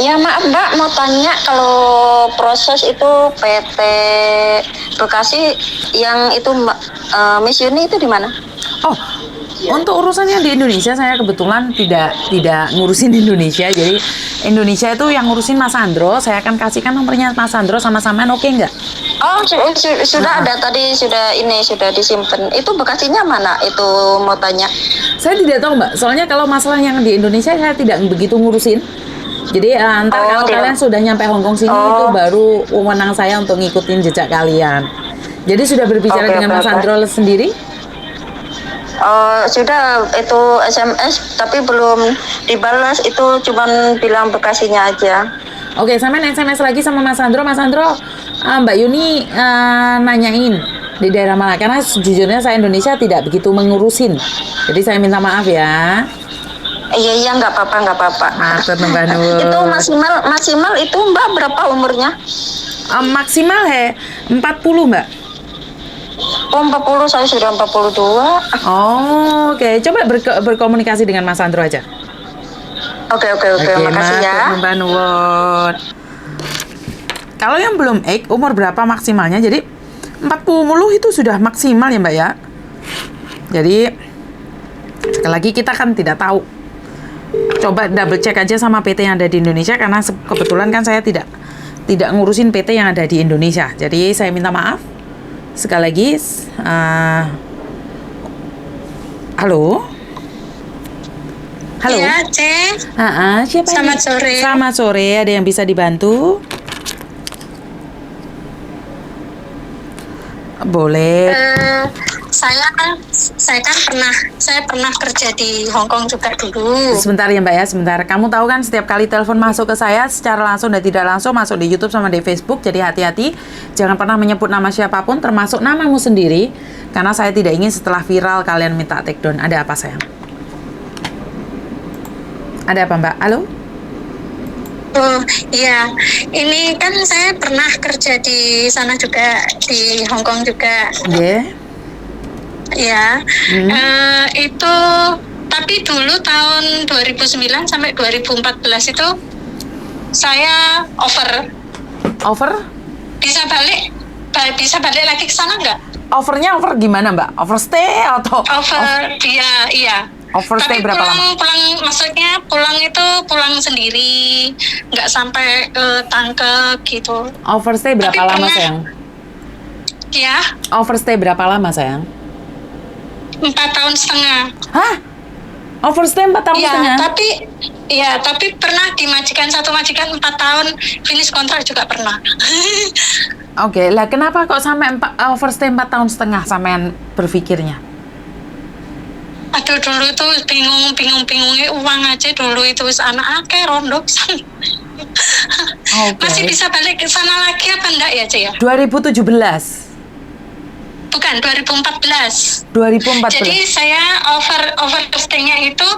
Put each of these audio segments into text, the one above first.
Ya maaf Mbak, mau tanya kalau proses itu PT Bekasi yang itu Mbak, Miss Yuni itu di mana? Oh, untuk urusan yang di Indonesia saya kebetulan tidak ngurusin Indonesia. Jadi Indonesia itu yang ngurusin Mas Andro. Saya akan kasihkan nomornya Mas Andro sama-sama, oke nggak? Oh, sudah ada tadi, sudah disimpan. Itu Bekasinya mana? Itu mau tanya. Saya tidak tahu Mbak, soalnya kalau masalah yang di Indonesia saya tidak begitu ngurusin. Jadi ntar kalau kalian sudah nyampe Hong Kong sini itu baru wewenang saya untuk ngikutin jejak kalian. Jadi sudah berbicara dengan Mas Andro sendiri? Sudah, itu SMS tapi belum dibalas, itu cuman bilang Bekasinya aja. Oke, sampean SMS lagi sama Mas Andro. Mas Andro, Mbak Yuni nanyain di daerah mana, karena sejujurnya saya Indonesia tidak begitu mengurusin. Jadi saya minta maaf ya. Iya, nggak apa-apa. Matur Mbak Nur. Itu maksimal itu Mbak berapa umurnya? Maksimal 40 Mbak. Oh 40, saya sudah 42. Oh, oke. Coba berkomunikasi dengan Mas Andro aja. Oke, makasih ya. Mbak Nur. Kalau yang belum umur berapa maksimalnya? Jadi 40 itu sudah maksimal ya Mbak ya. Jadi sekali lagi kita kan tidak tahu. Coba double check aja sama PT yang ada di Indonesia, karena kebetulan kan saya tidak ngurusin PT yang ada di Indonesia. Jadi saya minta maaf sekali lagi. Halo. Iya, Cek. Siapa Selamat ini? sore. Selamat sore. Ada yang bisa dibantu? Boleh. Saya pernah kerja di Hong Kong juga dulu. Sebentar ya Mbak ya, sebentar. Kamu tahu kan setiap kali telepon masuk ke saya secara langsung dan tidak langsung masuk di YouTube sama di Facebook. Jadi hati-hati, jangan pernah menyebut nama siapapun termasuk namamu sendiri, karena saya tidak ingin setelah viral kalian minta take down. Ada apa sayang? Ada apa Mbak? Halo? Oh iya, ini kan saya pernah kerja di sana juga, di Hong Kong juga. Ya, itu tapi dulu tahun 2009 sampai 2014 itu saya over. Bisa balik lagi ke sana nggak? Overnya over gimana Mbak? Overstay atau? Iya. Overstay tapi berapa lama? Maksudnya pulang sendiri, nggak sampai ke tangkep gitu. Overstay berapa lama sayang? Ya. Overstay berapa lama sayang? 4 tahun setengah. Hah? Overstay 4 tahun setengah? Tapi pernah di satu majikan 4 tahun, finish kontrak juga pernah. Oke, lah kenapa kok sampai overstay 4 tahun setengah sampean berpikirnya? Aduh, dulu itu bingungnya uang aja dulu itu, anak akeh rondo. Masih bisa balik ke sana lagi apa enggak ya, Cek ya? 2017. Bukan, 2014. Jadi 2014. saya overstay-nya itu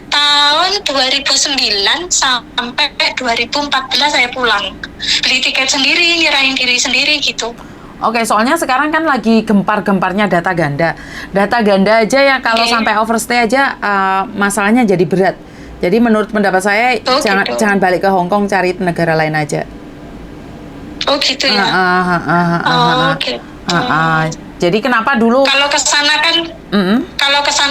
tahun 2009 sampai 2014 saya pulang. Beli tiket sendiri, nyerahin diri sendiri gitu. Oke, soalnya sekarang kan lagi gempar-gemparnya data ganda. Data ganda aja ya kalau sampai overstay aja masalahnya jadi berat. Jadi menurut pendapat saya jangan balik ke Hong Kong, cari negara lain aja. Oh gitu ya. Oke. Jadi kenapa dulu? Kalau kesana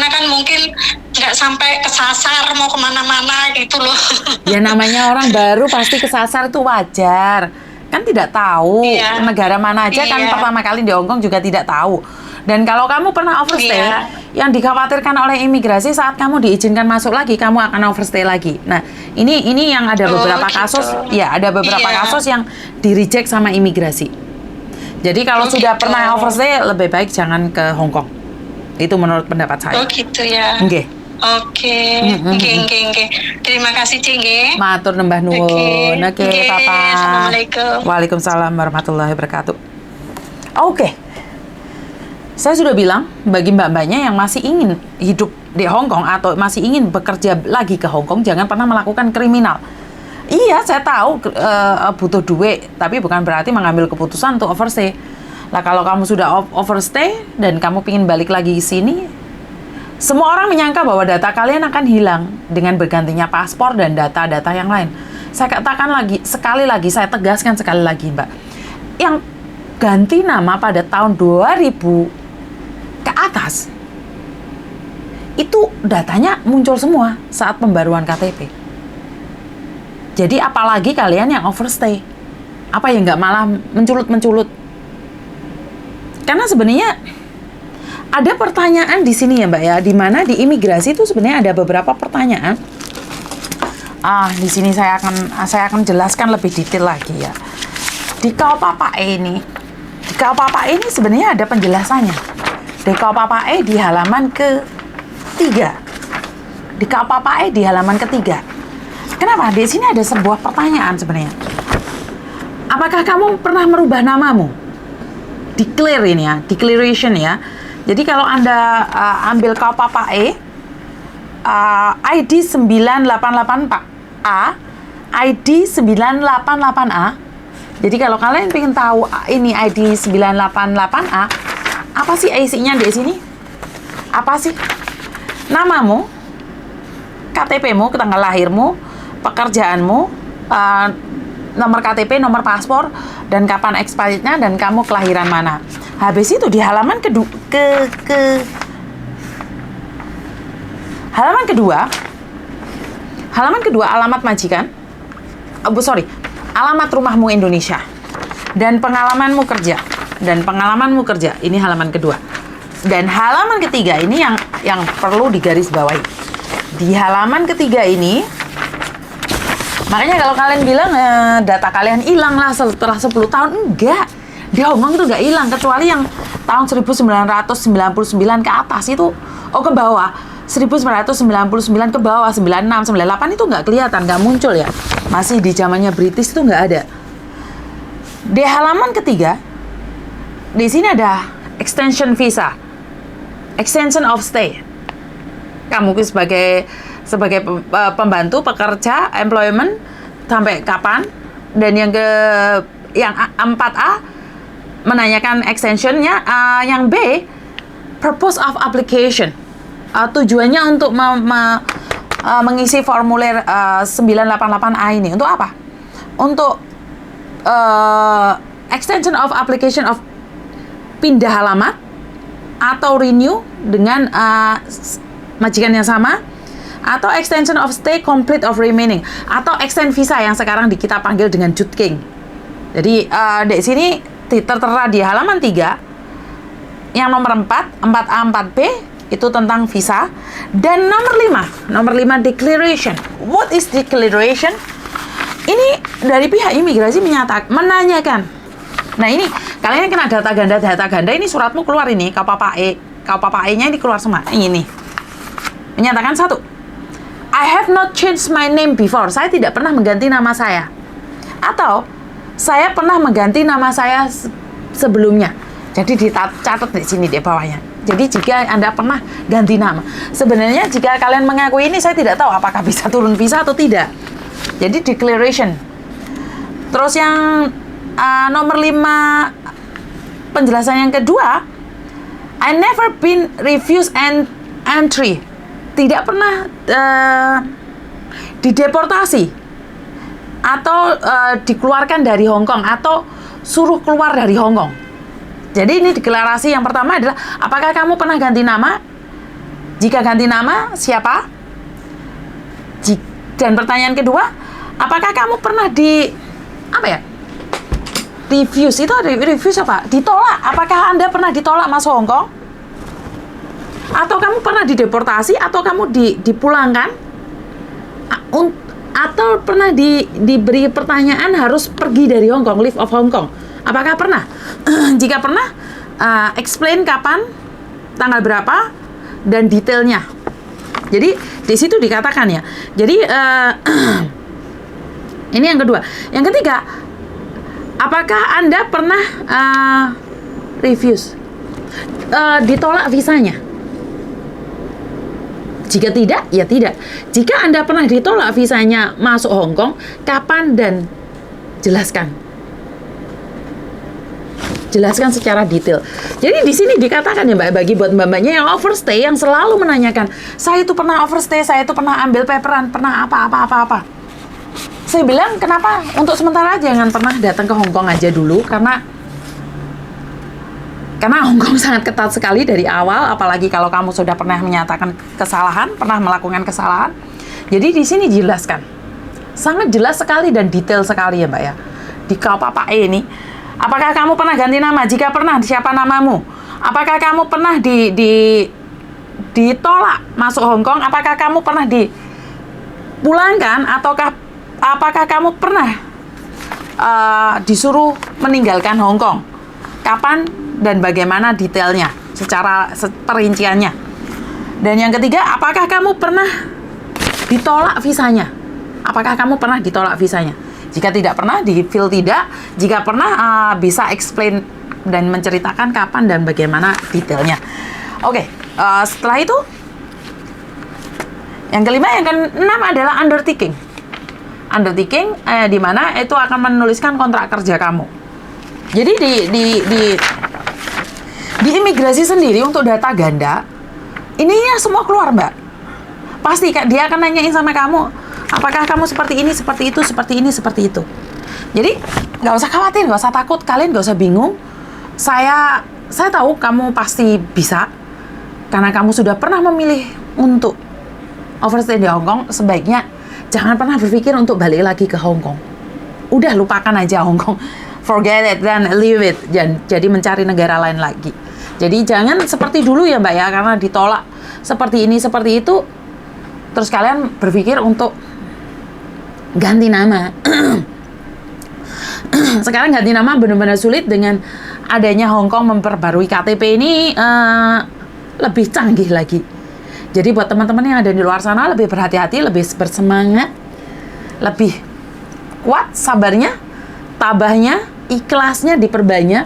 kan mungkin nggak sampai kesasar mau kemana-mana gitu loh. Ya namanya orang baru pasti kesasar itu wajar. Kan tidak tahu negara mana aja kan pertama kali di Hong Kong juga tidak tahu. Dan kalau kamu pernah overstay, yang dikhawatirkan oleh imigrasi saat kamu diizinkan masuk lagi, kamu akan overstay lagi. Nah, ini yang ada beberapa kasus, ada beberapa kasus yang di reject sama imigrasi. Jadi kalau sudah pernah overstay, lebih baik jangan ke Hong Kong. Itu menurut pendapat saya. Oh gitu ya. Oke. Terima kasih, Cing. Matur nembah nuwun. Oke, Papa. Assalamualaikum. Waalaikumsalam warahmatullahi wabarakatuh. Oke. Saya sudah bilang bagi mbak-mbaknya yang masih ingin hidup di Hong Kong atau masih ingin bekerja lagi ke Hong Kong, jangan pernah melakukan kriminal. Iya, saya tahu butuh duit, tapi bukan berarti mengambil keputusan untuk overstay. Lah kalau kamu sudah overstay dan kamu ingin balik lagi ke sini, semua orang menyangka bahwa data kalian akan hilang dengan bergantinya paspor dan data-data yang lain. saya katakan lagi, sekali lagi, saya tegaskan sekali lagi, Mbak. Yang ganti nama pada tahun 2000 ke atas, itu datanya muncul semua saat pembaruan KTP. Jadi apalagi kalian yang overstay, apa yang nggak malah menculut-menculut? Karena sebenarnya ada pertanyaan di sini ya Mbak ya, di mana di imigrasi itu sebenarnya ada beberapa pertanyaan. Di sini saya akan jelaskan lebih detail lagi ya. Di KUPAPE ini sebenarnya ada penjelasannya. Di KUPAPE di halaman ketiga. Di KUPAPE di halaman ketiga. Kenapa? Di sini ada sebuah pertanyaan sebenarnya. Apakah kamu pernah merubah namamu? Declare ini ya, declaration ya. Jadi kalau Anda ambil KUPAPE ID 988A, ID 988A. Jadi kalau kalian ingin tahu ini ID 988A, apa sih isinya di sini? Apa sih? Namamu, KTP-mu, tanggal lahirmu, pekerjaanmu, nomor KTP, nomor paspor, dan kapan expirednya, dan kamu kelahiran mana. Habis itu di halaman halaman kedua alamat majikan, alamat rumahmu Indonesia, dan pengalamanmu kerja, ini halaman kedua. Dan halaman ketiga ini yang perlu digarisbawahi. Di halaman ketiga ini, makanya kalau kalian bilang data kalian hilang lah setelah 10 tahun, enggak. Di Hongkong itu enggak hilang, kecuali yang tahun 1999 ke atas itu, ke bawah. 1999 ke bawah, 96, 98 itu nggak kelihatan, nggak muncul ya. Masih di zamannya British itu nggak ada. Di halaman ketiga, di sini ada extension visa, extension of stay. Kamu sebagai pembantu, pekerja, employment, sampai kapan? Dan yang 4A menanyakan extensionnya, yang B purpose of application. Tujuannya untuk mengisi formulir 988A ini untuk apa? Untuk extension of application of pindah alamat atau renew dengan majikan yang sama, atau extension of stay complete of remaining, atau extend visa yang sekarang kita panggil dengan Jutking. Jadi di sini tertera di halaman 3 yang nomor 4A 4B itu tentang visa, dan nomor 5 declaration. What is declaration? Ini dari pihak imigrasi menanyakan. Nah, ini kalian kena data ganda, ini suratmu keluar ini, KUPAPE-nya ini keluar semua. Ini menyatakan 1, I have not changed my name before. Saya tidak pernah mengganti nama saya. Atau saya pernah mengganti nama saya sebelumnya. Jadi dicatat di sini di bawahnya. Jadi jika Anda pernah ganti nama, sebenarnya jika kalian mengakui ini, saya tidak tahu apakah bisa turun visa atau tidak. Jadi declaration. Terus yang nomor 5, penjelasan yang kedua, I never been refused entry. Tidak pernah dideportasi atau dikeluarkan dari Hong Kong atau suruh keluar dari Hong Kong. Jadi ini deklarasi yang pertama adalah, apakah kamu pernah ganti nama? Jika ganti nama, siapa? Dan pertanyaan kedua, apakah kamu pernah refuse? Itu refuse apa? Ditolak. Apakah Anda pernah ditolak masuk Hong Kong? Atau kamu pernah dideportasi? Atau kamu dipulangkan? Atau pernah diberi pertanyaan harus pergi dari Hong Kong, leave of Hong Kong? Apakah pernah? Jika pernah, explain kapan, tanggal berapa, dan detailnya. Jadi di situ dikatakan ya. Jadi ini yang kedua. Yang ketiga, apakah Anda pernah refuse, ditolak visanya? Jika tidak, ya tidak. Jika Anda pernah ditolak visanya masuk Hong Kong, kapan dan jelaskan. Jelaskan secara detail. Jadi di sini dikatakan ya Mbak, bagi buat mbak-mbaknya yang overstay, yang selalu menanyakan, saya itu pernah overstay, saya itu pernah ambil paperan, pernah apa. saya bilang kenapa untuk sementara jangan pernah datang ke Hong Kong aja dulu, karena Hong Kong sangat ketat sekali dari awal, apalagi kalau kamu sudah pernah menyatakan kesalahan, pernah melakukan kesalahan. Jadi di sini jelaskan, sangat jelas sekali dan detail sekali ya Mbak ya. Di KPPE ini, apakah kamu pernah ganti nama? Jika pernah, siapa namamu? Apakah kamu pernah ditolak masuk Hong Kong? Apakah kamu pernah dipulangkan? Apakah kamu pernah disuruh meninggalkan Hong Kong? Kapan dan bagaimana detailnya, secara perinciannya. Dan yang ketiga, apakah kamu pernah ditolak visanya? Apakah kamu pernah ditolak visanya? Jika tidak pernah, di-fill tidak. Jika pernah, bisa explain dan menceritakan kapan dan bagaimana detailnya. Oke, setelah itu, yang kelima, yang keenam adalah undertaking. Undertaking, di mana itu akan menuliskan kontrak kerja kamu. Jadi di imigrasi sendiri untuk data ganda, ininya semua keluar Mbak. Pasti dia akan nanyain sama kamu, apakah kamu seperti ini, seperti itu, seperti ini, seperti itu. Jadi nggak usah khawatir, nggak usah takut, kalian nggak usah bingung. Saya tahu kamu pasti bisa, karena kamu sudah pernah memilih untuk overstay di Hong Kong. Sebaiknya jangan pernah berpikir untuk balik lagi ke Hong Kong. Udah lupakan aja Hong Kong, forget it dan leave it. Jadi mencari negara lain lagi. Jadi jangan seperti dulu ya Mbak ya, karena ditolak seperti ini, seperti itu, terus kalian berpikir untuk ganti nama. Sekarang ganti nama benar-benar sulit, dengan adanya Hong Kong memperbarui KTP ini lebih canggih lagi. Jadi buat teman-teman yang ada di luar sana, lebih berhati-hati, lebih bersemangat, lebih kuat sabarnya, tabahnya, ikhlasnya diperbanyak.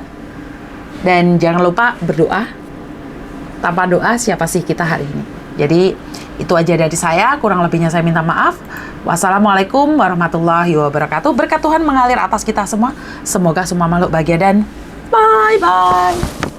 Dan jangan lupa berdoa. Tanpa doa siapa sih kita hari ini? Jadi itu aja dari saya, kurang lebihnya saya minta maaf. Wassalamualaikum warahmatullahi wabarakatuh. Berkat Tuhan mengalir atas kita semua. Semoga semua makhluk bahagia dan bye-bye.